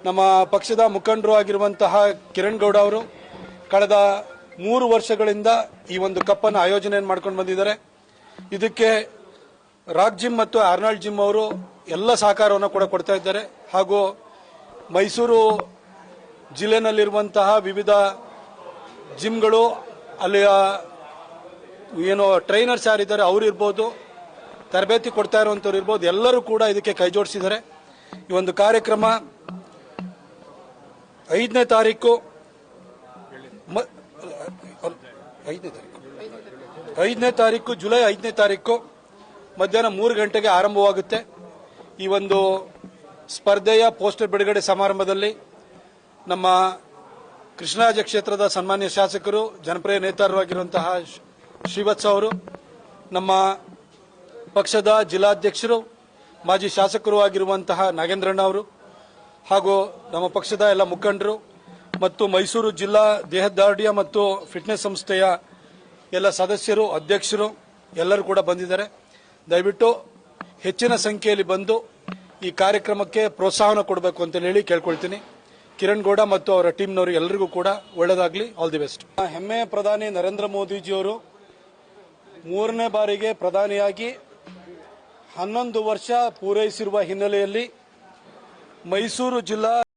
ನಮ್ಮ ಪಕ್ಷದ ಮುಖಂಡರು ಆಗಿರುವಂತಹ ಕಿರಣ್ ಗೌಡ ಅವರು ಕಳೆದ 3 ವರ್ಷಗಳಿಂದ ಈ ಒಂದು ಕಪ್ಪನ್ನು ಆಯೋಜನೆ ಮಾಡ್ಕೊಂಡು ಬಂದಿದ್ದಾರೆ. ಇದಕ್ಕೆ ರಾಕ್ ಜಿಮ್ ಮತ್ತು ಆರ್ನಾಲ್ಡ್ ಜಿಮ್ ಅವರು ಎಲ್ಲ ಸಹಕಾರವನ್ನು ಕೂಡ ಕೊಡ್ತಾ ಇದ್ದಾರೆ. ಹಾಗೂ ಮೈಸೂರು ಜಿಲ್ಲೆನಲ್ಲಿರುವಂತಹ ವಿವಿಧ ಜಿಮ್ಗಳು, ಅಲ್ಲಿಯ ಏನು ಟ್ರೈನರ್ಸ್ ಯಾರಿದ್ದಾರೆ ಅವರು ಇರ್ಬೋದು, ತರಬೇತಿ ಕೊಡ್ತಾ ಇರುವಂಥವ್ರು ಇರ್ಬೋದು, ಎಲ್ಲರೂ ಕೂಡ ಇದಕ್ಕೆ ಕೈ ಜೋಡಿಸಿದ್ದಾರೆ. ಈ ಒಂದು ಕಾರ್ಯಕ್ರಮ 5ನೇ ತಾರೀಕು ಜುಲೈ 5ನೇ ತಾರೀಕು ಮಧ್ಯಾಹ್ನ 3 ಗಂಟೆಗೆ ಆರಂಭವಾಗುತ್ತೆ. ಈ ಒಂದು ಸ್ಪರ್ಧೆಯ ಪೋಸ್ಟರ್ ಬಿಡುಗಡೆ ಸಮಾರಂಭದಲ್ಲಿ ನಮ್ಮ ಕೃಷ್ಣರಾಜ ಕ್ಷೇತ್ರದ ಸನ್ಮಾನ್ಯ ಶಾಸಕರು, ಜನಪ್ರಿಯ ನೇತಾರರಾಗಿರುವಂತಹ ಶ್ರೀವತ್ಸ ಅವರು, ನಮ್ಮ ಪಕ್ಷದ ಜಿಲ್ಲಾಧ್ಯಕ್ಷರು, ಮಾಜಿ ಶಾಸಕರು ಆಗಿರುವಂತಹ ನಾಗೇಂದ್ರಣ್ಣ ಅವರು, ಹಾಗೂ ನಮ್ಮ ಪಕ್ಷದ ಎಲ್ಲ ಮುಖಂಡರು ಮತ್ತು ಮೈಸೂರು ಜಿಲ್ಲಾ ದೇಹದಾರ್ಢ್ಯ ಮತ್ತು ಫಿಟ್ನೆಸ್ ಸಂಸ್ಥೆಯ ಎಲ್ಲ ಸದಸ್ಯರು, ಅಧ್ಯಕ್ಷರು ಎಲ್ಲರೂ ಕೂಡ ಬಂದಿದ್ದಾರೆ. ದಯವಿಟ್ಟು ಹೆಚ್ಚಿನ ಸಂಖ್ಯೆಯಲ್ಲಿ ಬಂದು ಈ ಕಾರ್ಯಕ್ರಮಕ್ಕೆ ಪ್ರೋತ್ಸಾಹನ ಕೊಡಬೇಕು ಅಂತ ಹೇಳಿ ಕೇಳ್ಕೊಳ್ತೀನಿ. ಕಿರಣ್ ಗೌಡ ಮತ್ತು ಅವರ ಟೀಮ್ನವರು ಎಲ್ಲರಿಗೂ ಕೂಡ ಒಳ್ಳೆಯದಾಗಲಿ. All the best. ಹೆಮ್ಮೆಯ ಪ್ರಧಾನಿ ನರೇಂದ್ರ ಮೋದಿಜಿಯವರು 3ನೇ ಬಾರಿಗೆ ಪ್ರಧಾನಿಯಾಗಿ 11 ವರ್ಷ ಪೂರೈಸಿರುವ ಹಿನ್ನೆಲೆಯಲ್ಲಿ ಮೈಸೂರು ಜಿಲ್ಲಾ